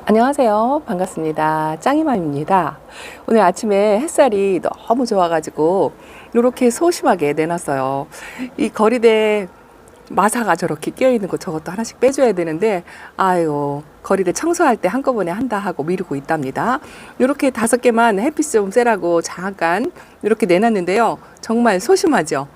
안녕하세요. 반갑습니다. 짱이맘입니다. 오늘 아침에 햇살이 너무 좋아가지고 이렇게 소심하게 내놨어요. 이 거리대 마사가 저렇게 끼어있는 거 저것도 하나씩 빼줘야 되는데 아유 거리대 청소할 때 한꺼번에 한다 하고 미루고 있답니다. 이렇게 5개만 햇빛 좀 쐬라고 잠깐 이렇게 내놨는데요. 정말 소심하죠.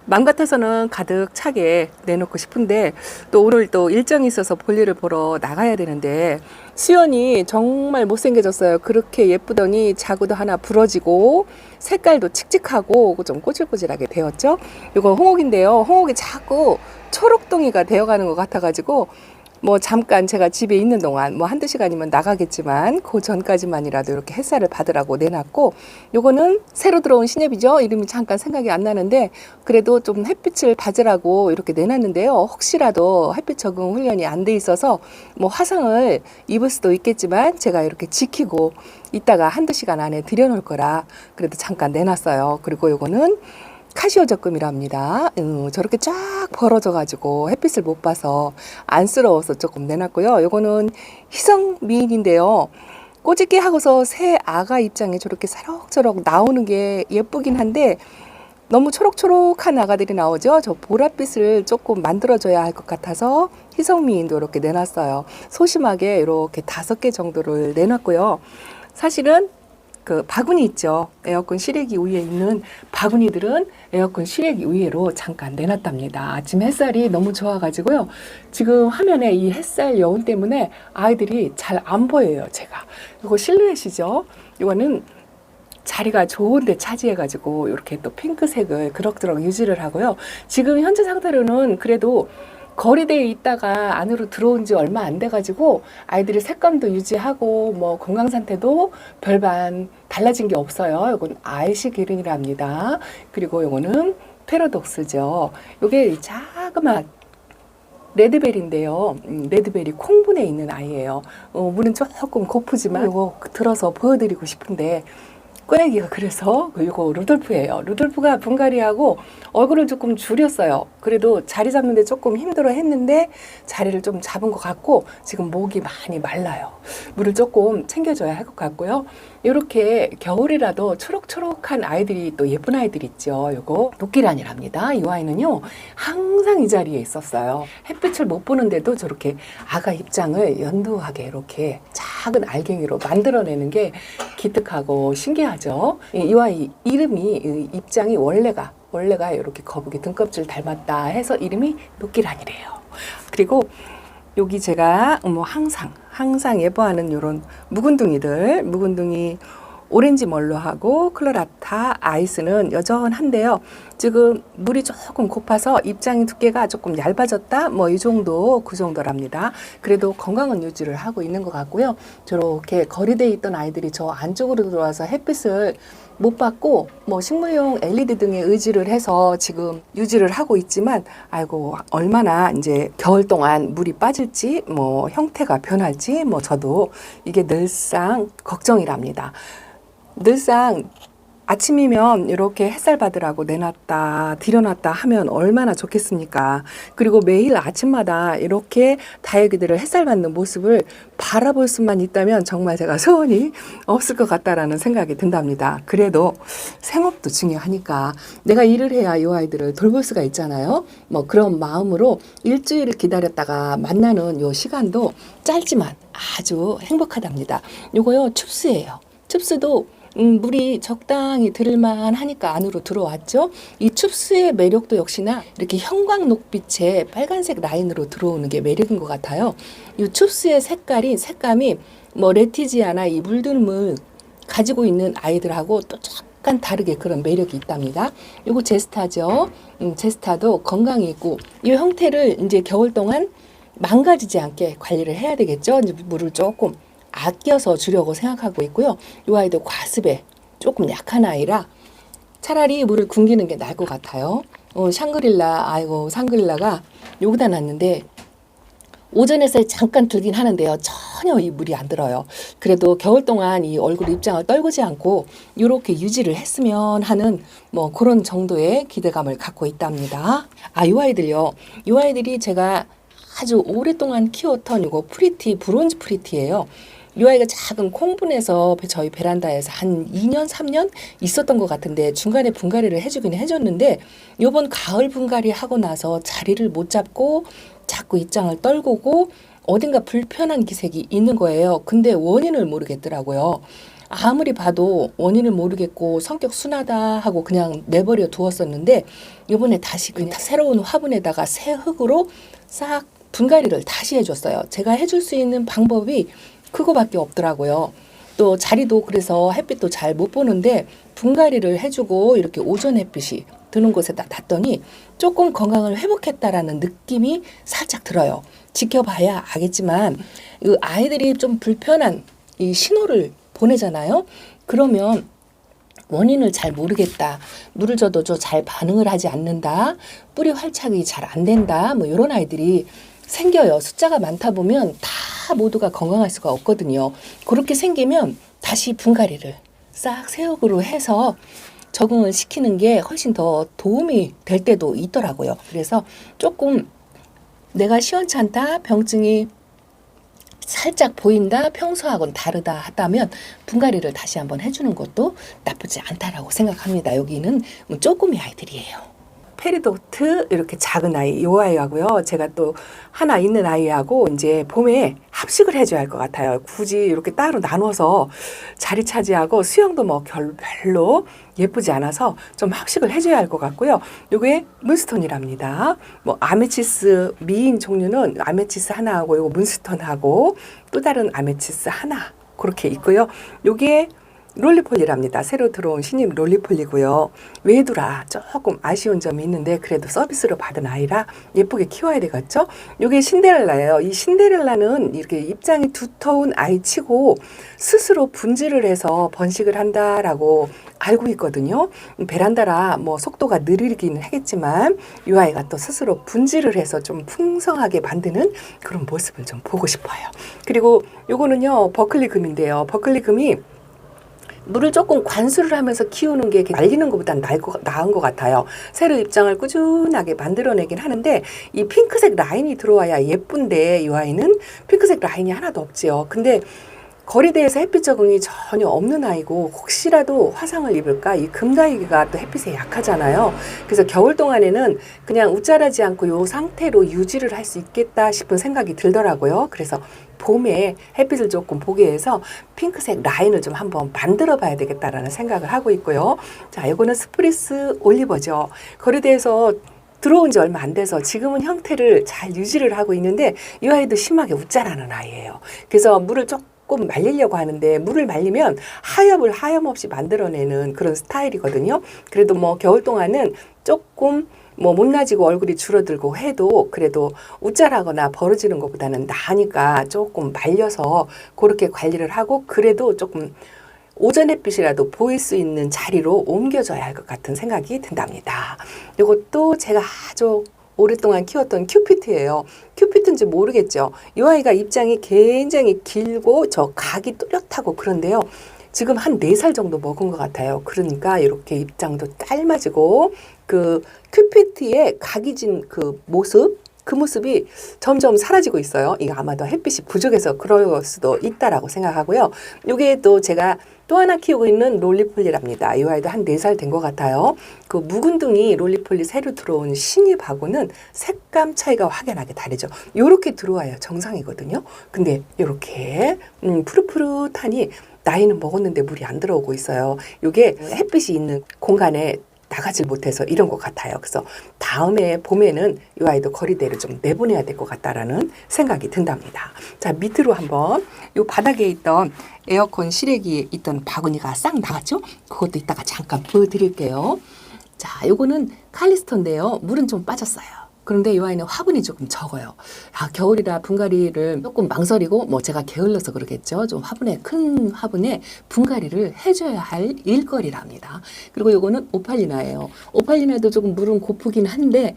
맘 같아서는 가득 차게 내놓고 싶은데 또 오늘 또 일정이 있어서 볼일을 보러 나가야 되는데 수연이 정말 못생겨졌어요. 그렇게 예쁘더니 자구도 하나 부러지고 색깔도 칙칙하고 좀 꼬질꼬질하게 되었죠. 이거 홍옥인데요. 홍옥이 자꾸 초록동이가 되어가는 것 같아가지고 뭐 잠깐 제가 집에 있는 동안 뭐 한두 시간이면 나가겠지만 그 전까지만이라도 이렇게 햇살을 받으라고 내놨고, 요거는 새로 들어온 신예비죠. 이름이 잠깐 생각이 안 나는데 그래도 좀 햇빛을 받으라고 이렇게 내놨는데요. 혹시라도 햇빛 적응 훈련이 안 돼 있어서 뭐 화상을 입을 수도 있겠지만 제가 이렇게 지키고 이따가 한두 시간 안에 들여놓을 거라 그래도 잠깐 내놨어요. 그리고 요거는 카시오 적금이랍니다. 저렇게 쫙 벌어져 가지고 햇빛을 못 봐서 안쓰러워서 조금 내놨고요. 요거는 희성 미인인데요. 꼬집게 하고서 새 아가 입장에 저렇게 사럭저럭 나오는 게 예쁘긴 한데 너무 초록초록한 아가들이 나오죠. 저 보랏빛을 조금 만들어줘야 할 것 같아서 희성미인도 이렇게 내놨어요. 소심하게 이렇게 5개 정도를 내놨고요. 사실은 그 바구니 있죠. 에어컨 실외기 위에 있는 바구니들은 에어컨 실외기 위로 잠깐 내놨답니다. 아침 햇살이 너무 좋아가지고요. 지금 화면에 이 햇살 여운 때문에 아이들이 잘 안 보여요. 제가. 이거 실루엣이죠. 이거는 자리가 좋은데 차지해가지고 이렇게 또 핑크색을 그럭저럭 유지를 하고요. 지금 현재 상태로는 그래도 거리대에 있다가 안으로 들어온 지 얼마 안 돼가지고 아이들이 색감도 유지하고 뭐 건강 상태도 별반 달라진 게 없어요. 이건 아이시 기른이랍니다. 그리고 이거는 패러독스죠. 이게 자그마한 레드벨인데요. 레드벨이 콩분에 있는 아이예요. 물은 조금 고프지만 이거 들어서 보여드리고 싶은데 꺼내기가 그래서 이거 루돌프예요. 루돌프가 분갈이하고 얼굴을 조금 줄였어요. 그래도 자리 잡는데 조금 힘들어 했는데 자리를 좀 잡은 것 같고 지금 목이 많이 말라요. 물을 조금 챙겨줘야 할 것 같고요. 이렇게 겨울이라도 초록초록한 아이들이 또 예쁜 아이들 있죠. 요거 도끼란이랍니다. 이 아이는요 항상 이 자리에 있었어요. 햇빛을 못 보는데도 저렇게 아가 입장을 연두하게 이렇게 작은 알갱이로 만들어내는 게 기특하고 신기하죠. 이 아이 이름이 입장이 원래가 이렇게 거북이 등껍질 닮았다 해서 이름이 도끼란이래요. 그리고 여기 제가 뭐 항상 예뻐하는 요런 묵은둥이 오렌지 멀로하고 클로라타 아이스는 여전한데요. 지금 물이 조금 고파서 입장의 두께가 조금 얇아졌다 뭐 이 정도 그 정도랍니다. 그래도 건강은 유지를 하고 있는 것 같고요. 저렇게 거리대에 있던 아이들이 저 안쪽으로 들어와서 햇빛을 못 받고 뭐 식물용 LED 등에 의지를 해서 지금 유지를 하고 있지만 아이고 얼마나 이제 겨울 동안 물이 빠질지 뭐 형태가 변할지 뭐 저도 이게 늘상 걱정이랍니다. 늘상 아침이면 이렇게 햇살 받으라고 내놨다 들여놨다 하면 얼마나 좋겠습니까? 그리고 매일 아침마다 이렇게 다육이들을 햇살 받는 모습을 바라볼 수만 있다면 정말 제가 소원이 없을 것 같다라는 생각이 든답니다. 그래도 생업도 중요하니까 내가 일을 해야 이 아이들을 돌볼 수가 있잖아요. 뭐 그런 마음으로 일주일을 기다렸다가 만나는 요 시간도 짧지만 아주 행복하답니다. 요거요 춥스예요. 춥스도 물이 적당히 들을만 하니까 안으로 들어왔죠. 이 춥스의 매력도 역시나 이렇게 형광 녹빛의 빨간색 라인으로 들어오는 게 매력인 것 같아요. 이 춥스의 색감이 뭐 레티지아나 이 물들물 가지고 있는 아이들하고 또 약간 다르게 그런 매력이 있답니다. 이거 제스타죠. 제스타도 건강이 있고 이 형태를 이제 겨울 동안 망가지지 않게 관리를 해야 되겠죠. 이제 물을 조금 아껴서 주려고 생각하고 있고요. 이 아이도 과습에 조금 약한 아이라 차라리 물을 굶기는 게 나을 것 같아요. 샹그릴라가 여기다 놨는데 오전 햇살이 잠깐 들긴 하는데요. 전혀 이 물이 안 들어요. 그래도 겨울 동안 이 얼굴 입장을 떨구지 않고 이렇게 유지를 했으면 하는 뭐 그런 정도의 기대감을 갖고 있답니다. 이 아이들요. 이 아이들이 제가 아주 오랫동안 키웠던 이거 프리티, 브론즈 프리티예요. 이 아이가 작은 콩분에서 저희 베란다에서 한 2년, 3년 있었던 것 같은데 중간에 분갈이를 해주긴 해줬는데 요번 가을 분갈이 하고 나서 자리를 못 잡고 자꾸 입장을 떨구고 어딘가 불편한 기색이 있는 거예요. 근데 원인을 모르겠더라고요. 아무리 봐도 원인을 모르겠고 성격 순하다 하고 그냥 내버려 두었었는데 요번에 다시 그냥 새로운 화분에다가 새 흙으로 싹 분갈이를 다시 해줬어요. 제가 해줄 수 있는 방법이 그거밖에 없더라고요. 또 자리도 그래서 햇빛도 잘 못 보는데 분갈이를 해주고 이렇게 오전 햇빛이 드는 곳에다 놨더니 조금 건강을 회복했다라는 느낌이 살짝 들어요. 지켜봐야 알겠지만 이 아이들이 좀 불편한 이 신호를 보내잖아요. 그러면 원인을 잘 모르겠다. 물을 줘도 잘 반응을 하지 않는다. 뿌리 활착이 잘 안 된다. 뭐 이런 아이들이 생겨요. 숫자가 많다 보면 다 모두가 건강할 수가 없거든요. 그렇게 생기면 다시 분갈이를 싹 새흙으로 해서 적응을 시키는 게 훨씬 더 도움이 될 때도 있더라고요. 그래서 조금 내가 시원찮다, 병증이 살짝 보인다, 평소하고는 다르다 하다면 분갈이를 다시 한번 해주는 것도 나쁘지 않다라고 생각합니다. 여기는 조금의 아이들이에요. 페리도트 이렇게 작은 아이, 요 아이하고요. 제가 또 하나 있는 아이하고 이제 봄에 합식을 해줘야 할 것 같아요. 굳이 이렇게 따로 나눠서 자리 차지하고 수영도 뭐 별로 예쁘지 않아서 좀 합식을 해줘야 할 것 같고요. 요게 문스톤이랍니다. 뭐 아메치스 미인 종류는 아메치스 하나하고 요거 문스톤하고 또 다른 아메치스 하나 그렇게 있고요. 요게 롤리폴리랍니다. 새로 들어온 신입 롤리폴리고요. 외두라 조금 아쉬운 점이 있는데 그래도 서비스로 받은 아이라 예쁘게 키워야 되겠죠. 이게 신데렐라예요. 이 신데렐라는 이렇게 입장이 두터운 아이치고 스스로 분질을 해서 번식을 한다라고 알고 있거든요. 베란다라 뭐 속도가 느리기는 하겠지만 이 아이가 또 스스로 분질을 해서 좀 풍성하게 만드는 그런 모습을 좀 보고 싶어요. 그리고 요거는요 버클리 금인데요. 버클리 금이 물을 조금 관수를 하면서 키우는 게 말리는 것보다는 나은 것 같아요. 새로 입장을 꾸준하게 만들어내긴 하는데 이 핑크색 라인이 들어와야 예쁜데 이 아이는 핑크색 라인이 하나도 없지요. 근데 거리대에서 햇빛 적응이 전혀 없는 아이고 혹시라도 화상을 입을까 이 금다이기가 또 햇빛에 약하잖아요. 그래서 겨울 동안에는 그냥 웃자라지 않고 이 상태로 유지를 할 수 있겠다 싶은 생각이 들더라고요. 그래서 봄에 햇빛을 조금 보게 해서 핑크색 라인을 좀 한번 만들어 봐야 되겠다라는 생각을 하고 있고요. 자, 이거는 스프리스 올리버죠. 거리대에서 들어온 지 얼마 안 돼서 지금은 형태를 잘 유지를 하고 있는데 이 아이도 심하게 웃자라는 아이예요. 그래서 물을 조금 말리려고 하는데 물을 말리면 하엽을 하염없이 만들어내는 그런 스타일이거든요. 그래도 뭐 겨울 동안은 조금 뭐 못나지고 얼굴이 줄어들고 해도 그래도 웃자라거나 벌어지는 것보다는 나으니까 조금 말려서 그렇게 관리를 하고 그래도 조금 오전 햇빛이라도 보일 수 있는 자리로 옮겨줘야 할 것 같은 생각이 든답니다. 이것도 제가 아주 오랫동안 키웠던 큐피트예요. 큐피트인지 모르겠죠. 이 아이가 입장이 굉장히 길고 저 각이 뚜렷하고 그런데요. 지금 한 4살 정도 먹은 것 같아요. 그러니까 이렇게 입장도 짧아지고 그 큐피트의 각이 진 그 모습이 점점 사라지고 있어요. 이거 아마도 햇빛이 부족해서 그럴 수도 있다라고 생각하고요. 이게 또 제가 또 하나 키우고 있는 롤리폴리랍니다. 이 아이도 한 4살 된 것 같아요. 그 묵은둥이 롤리폴리 새로 들어온 신입하고는 색감 차이가 확연하게 다르죠. 요렇게 들어와야 정상이거든요. 근데 요렇게 푸릇푸릇하니 나이는 먹었는데 물이 안 들어오고 있어요. 이게 햇빛이 있는 공간에 나가질 못해서 이런 것 같아요. 그래서 다음에 봄에는 이 아이도 거리대를 좀 내보내야 될 것 같다라는 생각이 든답니다. 자, 밑으로 한번 이 바닥에 있던 에어컨 실외기에 있던 바구니가 싹 나갔죠? 그것도 이따가 잠깐 보여드릴게요. 자, 요거는 칼리스토인데요. 물은 좀 빠졌어요. 그런데 이 아이는 화분이 조금 적어요. 아, 겨울이라 분갈이를 조금 망설이고 뭐 제가 게을러서 그러겠죠. 좀 큰 화분에 분갈이를 해줘야 할 일거리랍니다. 그리고 요거는 오팔리나예요. 오팔리나도 조금 물은 고프긴 한데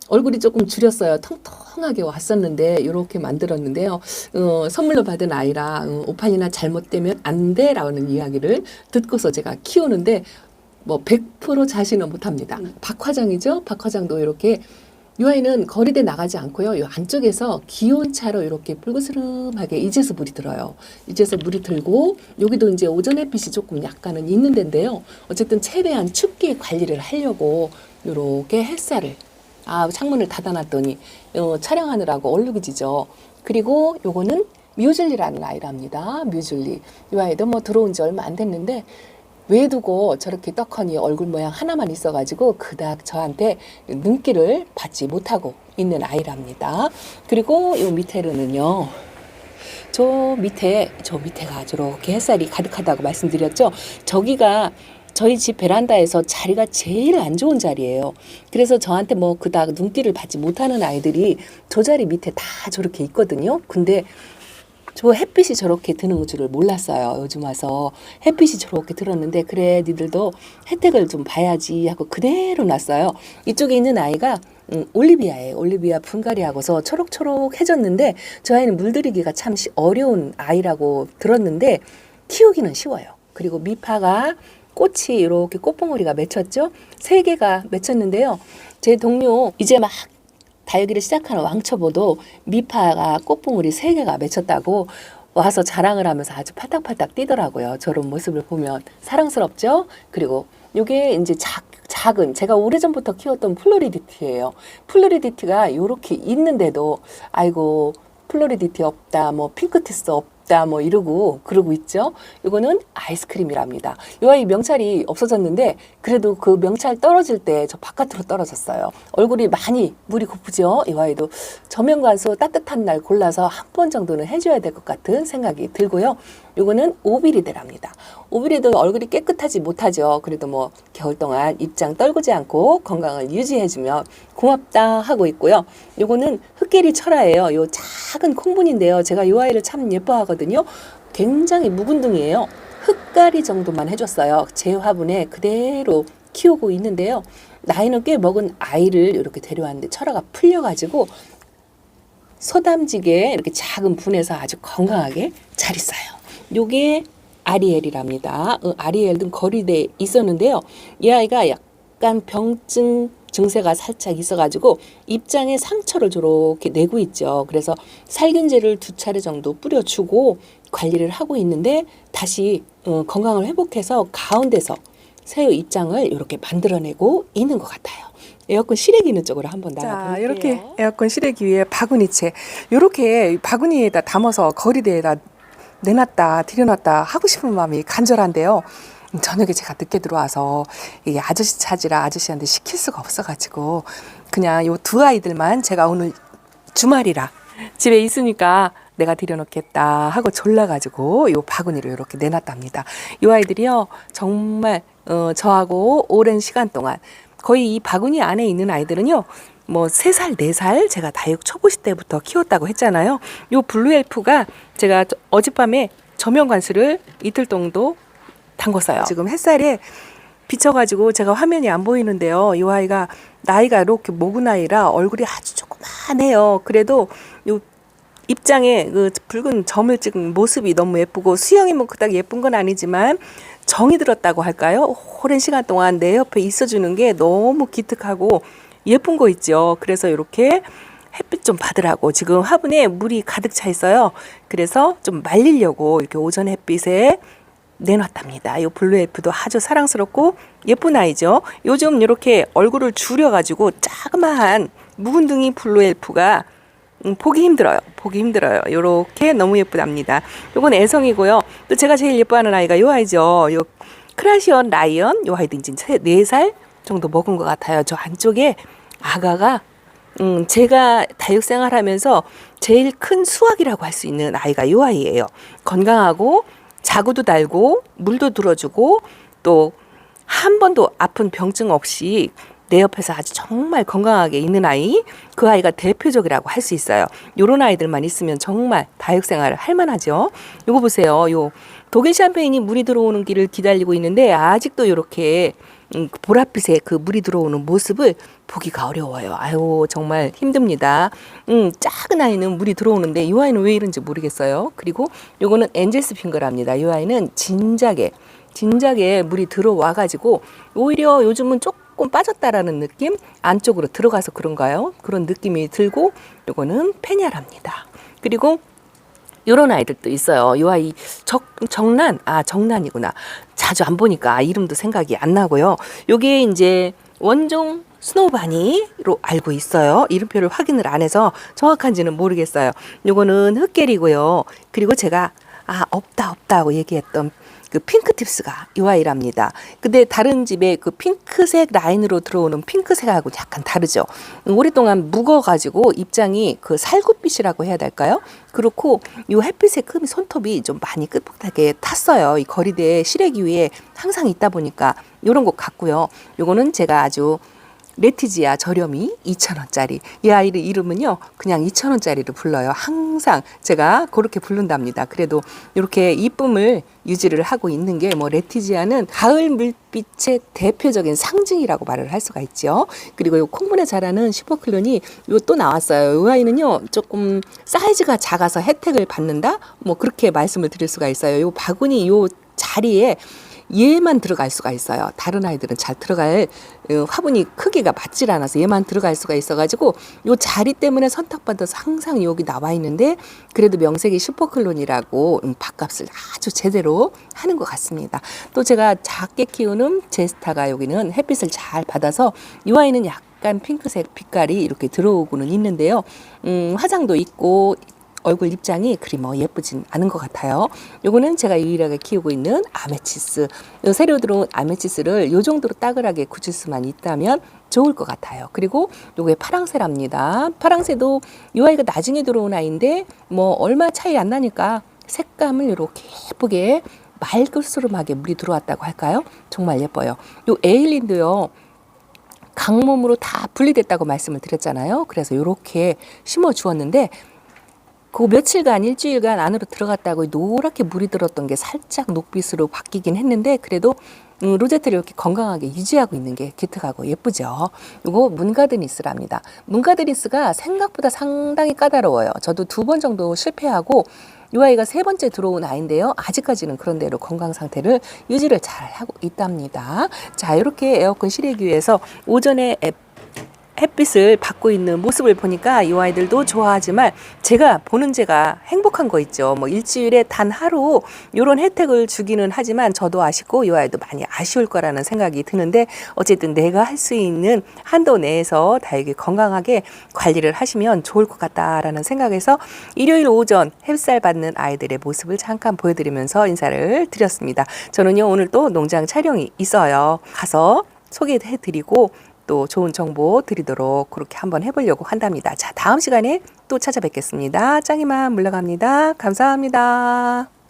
얼굴이 조금 줄였어요. 통통하게 왔었는데 이렇게 만들었는데요. 선물로 받은 아이라 오팔리나 잘못되면 안 돼라는 이야기를 듣고서 제가 키우는데 뭐 100% 자신은 못합니다. 박화장이죠. 박화장도 이렇게 이 아이는 거리대 나가지 않고요. 이 안쪽에서 기온차로 이렇게 붉으스름하게 이제서 물이 들어요. 이제서 물이 들고 여기도 이제 오전 햇빛이 조금 약간은 있는 데인데요. 어쨌든 최대한 춥게 관리를 하려고 이렇게 햇살을 창문을 닫아놨더니 촬영하느라고 얼룩이지죠. 그리고 요거는 뮤즐리라는 아이랍니다. 뮤즐리. 이 아이도 뭐 들어온 지 얼마 안 됐는데 왜 두고 저렇게 떡하니 얼굴 모양 하나만 있어가지고 그닥 저한테 눈길을 받지 못하고 있는 아이랍니다. 그리고 요 밑에는요. 저 밑에가 저렇게 햇살이 가득하다고 말씀드렸죠. 저기가 저희 집 베란다에서 자리가 제일 안 좋은 자리예요. 그래서 저한테 뭐 그닥 눈길을 받지 못하는 아이들이 저 자리 밑에 다 저렇게 있거든요. 근데 저 햇빛이 저렇게 드는 줄을 몰랐어요. 요즘 와서 햇빛이 저렇게 들었는데 그래 니들도 혜택을 좀 봐야지 하고 그대로 놨어요. 이쪽에 있는 아이가 올리비아예요. 올리비아 분갈이하고서 초록초록해졌는데 저 아이는 물들이기가 참 어려운 아이라고 들었는데 키우기는 쉬워요. 그리고 미파가 꽃이 이렇게 꽃봉오리가 맺혔죠. 3개가 맺혔는데요. 제 동료 이제 막 다육이를 시작하는 왕초보도 미파가 꽃봉오리 3개가 맺혔다고 와서 자랑을 하면서 아주 팔딱팔딱 뛰더라고요. 저런 모습을 보면 사랑스럽죠. 그리고 이게 이제 작은 제가 오래전부터 키웠던 플로리디티예요. 플로리디티가 이렇게 있는데도 아이고 플로리디티 없다, 뭐 핑크티스 없다, 뭐 이러고 그러고 있죠. 이거는 아이스크림이랍니다. 이 아이 명찰이 없어졌는데 그래도 그 명찰 떨어질 때 저 바깥으로 떨어졌어요. 얼굴이 많이 물이 고프죠. 이 아이도 저면관수 따뜻한 날 골라서 한 번 정도는 해줘야 될 것 같은 생각이 들고요. 이거는 오비리드랍니다. 오비리드 얼굴이 깨끗하지 못하죠. 그래도 뭐 겨울 동안 입장 떨구지 않고 건강을 유지해주면 고맙다 하고 있고요. 요거는 흑개리 철화예요. 요 작은 콩분인데요. 제가 요 아이를 참 예뻐하거든요. 굉장히 묵은둥이에요. 흑가리 정도만 해줬어요. 제 화분에 그대로 키우고 있는데요. 나이는 꽤 먹은 아이를 이렇게 데려왔는데 철화가 풀려가지고 소담지게 이렇게 작은 분에서 아주 건강하게 잘 있어요. 요게 아리엘이랍니다. 아리엘은 거리대에 있었는데요. 이 아이가 약간 병증 증세가 살짝 있어가지고 입장에 상처를 저렇게 내고 있죠. 그래서 살균제를 2차례 정도 뿌려주고 관리를 하고 있는데 다시 건강을 회복해서 가운데서 새 입장을 이렇게 만들어내고 있는 것 같아요. 에어컨 실외기 있는 쪽으로 한번 나가볼게요. 이렇게 에어컨 실외기 위에 바구니채 이렇게 바구니에다 담아서 거리대에다 내놨다 들여놨다 하고 싶은 마음이 간절한데요. 저녁에 제가 늦게 들어와서 이 아저씨 찾으라 아저씨한테 시킬 수가 없어가지고 그냥 요 2 아이들만 제가 오늘 주말이라 집에 있으니까 내가 들여놓겠다 하고 졸라가지고 요 바구니를 이렇게 내놨답니다. 요 아이들이요 정말 저하고 오랜 시간 동안 거의 이 바구니 안에 있는 아이들은요 뭐 3살, 4살 제가 다육 초보시 때부터 키웠다고 했잖아요. 요 블루엘프가 제가 어젯밤에 저면관수를 이틀 정도 담궜어요. 지금 햇살에 비쳐가지고 제가 화면이 안 보이는데요. 이 아이가 나이가 이렇게 먹은 아이라 얼굴이 아주 조그만해요. 그래도 요 입장에 그 붉은 점을 찍은 모습이 너무 예쁘고 수영이 뭐 그닥 예쁜 건 아니지만 정이 들었다고 할까요? 오랜 시간 동안 내 옆에 있어주는 게 너무 기특하고 예쁜 거 있죠. 그래서 이렇게 햇빛 좀 받으라고 지금 화분에 물이 가득 차 있어요. 그래서 좀 말리려고 이렇게 오전 햇빛에 내놨답니다. 이 블루엘프도 아주 사랑스럽고 예쁜 아이죠. 요즘 이렇게 얼굴을 줄여가지고 자그마한 묵은둥이 블루엘프가 보기 힘들어요. 요렇게 너무 예쁘답니다. 요건 애성이고요. 또 제가 제일 예뻐하는 아이가 요 아이죠. 요 크라시언 라이언. 요 아이도 이제 4살 정도 먹은 것 같아요. 저 안쪽에 아가가 제가 다육생활 하면서 제일 큰 수확이라고 할 수 있는 아이가 요 아이예요. 건강하고 자구도 달고 물도 들어주고 또 한 번도 아픈 병증 없이 내 옆에서 아주 정말 건강하게 있는 아이, 그 아이가 대표적이라고 할 수 있어요. 요런 아이들만 있으면 정말 다육생활을 할 만하죠. 요거 보세요. 요 독일 샴페인이 물이 들어오는 길을 기다리고 있는데 아직도 이렇게 보랏빛에 그 물이 들어오는 모습을 보기가 어려워요. 아유 정말 힘듭니다. 작은 아이는 물이 들어오는데 이 아이는 왜 이런지 모르겠어요. 그리고 요거는 엔젤스 핑거랍니다. 이 아이는 진작에 물이 들어와 가지고 오히려 요즘은 조금 조금 빠졌다라는 느낌, 안쪽으로 들어가서 그런가요? 그런 느낌이 들고, 요거는 페냐랍니다. 그리고 요런 아이들도 있어요. 요 아이 정란이구나. 자주 안 보니까 이름도 생각이 안 나고요. 요게 이제 원종 스노우바니로 알고 있어요. 이름표를 확인을 안 해서 정확한지는 모르겠어요. 요거는 흑계리고요. 그리고 제가 없다고 얘기했던 그 핑크팁스가 이 아이랍니다. 근데 다른 집에 그 핑크색 라인으로 들어오는 핑크색하고 약간 다르죠. 오랫동안 묵어가지고 입장이 그 살구빛이라고 해야 될까요? 그렇고 이 햇빛의 손톱이 좀 많이 끝부분하게 탔어요. 이 거리대 시래기 위에 항상 있다 보니까 이런 것 같고요. 요거는 제가 아주 레티지아 저렴이 2,000원짜리. 이 아이의 이름은요, 그냥 2,000원짜리를 불러요. 항상 제가 그렇게 부른답니다. 그래도 이렇게 이쁨을 유지를 하고 있는 게 뭐 레티지아는 가을 물빛의 대표적인 상징이라고 말을 할 수가 있죠. 그리고 요 콩분에 자라는 슈퍼클론이 요 또 나왔어요. 이 아이는요, 조금 사이즈가 작아서 혜택을 받는다? 뭐 그렇게 말씀을 드릴 수가 있어요. 요 바구니 요 자리에 얘만 들어갈 수가 있어요. 다른 아이들은 잘 들어갈 화분이 크기가 맞질 않아서 얘만 들어갈 수가 있어가지고 요 자리 때문에 선택받아서 항상 여기 나와 있는데 그래도 명색이 슈퍼클론이라고 밥값을 아주 제대로 하는 것 같습니다. 또 제가 작게 키우는 제스타가 여기는 햇빛을 잘 받아서 이 아이는 약간 핑크색 빛깔이 이렇게 들어오고는 있는데요. 화장도 있고 얼굴 입장이 그리 뭐 예쁘진 않은 것 같아요. 요거는 제가 유일하게 키우고 있는 아메치스. 요 새로 들어온 아메치스를 요 정도로 따글하게 굳을 수만 있다면 좋을 것 같아요. 그리고 요게 파랑새랍니다. 파랑새도 요 아이가 나중에 들어온 아이인데 뭐 얼마 차이 안 나니까 색감을 이렇게 예쁘게 말글스름하게 물이 들어왔다고 할까요? 정말 예뻐요. 요 에일린도요. 강몸으로 다 분리됐다고 말씀을 드렸잖아요. 그래서 요렇게 심어 주었는데 그 며칠간 일주일간 안으로 들어갔다고 노랗게 물이 들었던 게 살짝 녹빛으로 바뀌긴 했는데 그래도 로제트를 이렇게 건강하게 유지하고 있는 게 기특하고 예쁘죠. 이거 문가드니스랍니다. 문가드니스가 생각보다 상당히 까다로워요. 저도 2번 정도 실패하고 이 아이가 3번째 들어온 아이인데요. 아직까지는 그런 대로 건강 상태를 유지를 잘 하고 있답니다. 자, 이렇게 에어컨 실외기 위해서 오전에 햇빛을 받고 있는 모습을 보니까 이 아이들도 좋아하지만 제가 행복한 거 있죠. 뭐 일주일에 단 하루 이런 혜택을 주기는 하지만 저도 아쉽고 이 아이도 많이 아쉬울 거라는 생각이 드는데 어쨌든 내가 할 수 있는 한도 내에서 다육이 건강하게 관리를 하시면 좋을 것 같다라는 생각에서 일요일 오전 햇살 받는 아이들의 모습을 잠깐 보여드리면서 인사를 드렸습니다. 저는요 오늘 또 농장 촬영이 있어요. 가서 소개해드리고 또 좋은 정보 드리도록 그렇게 한번 해보려고 한답니다. 자, 다음 시간에 또 찾아뵙겠습니다. 짱이만 물러갑니다. 감사합니다.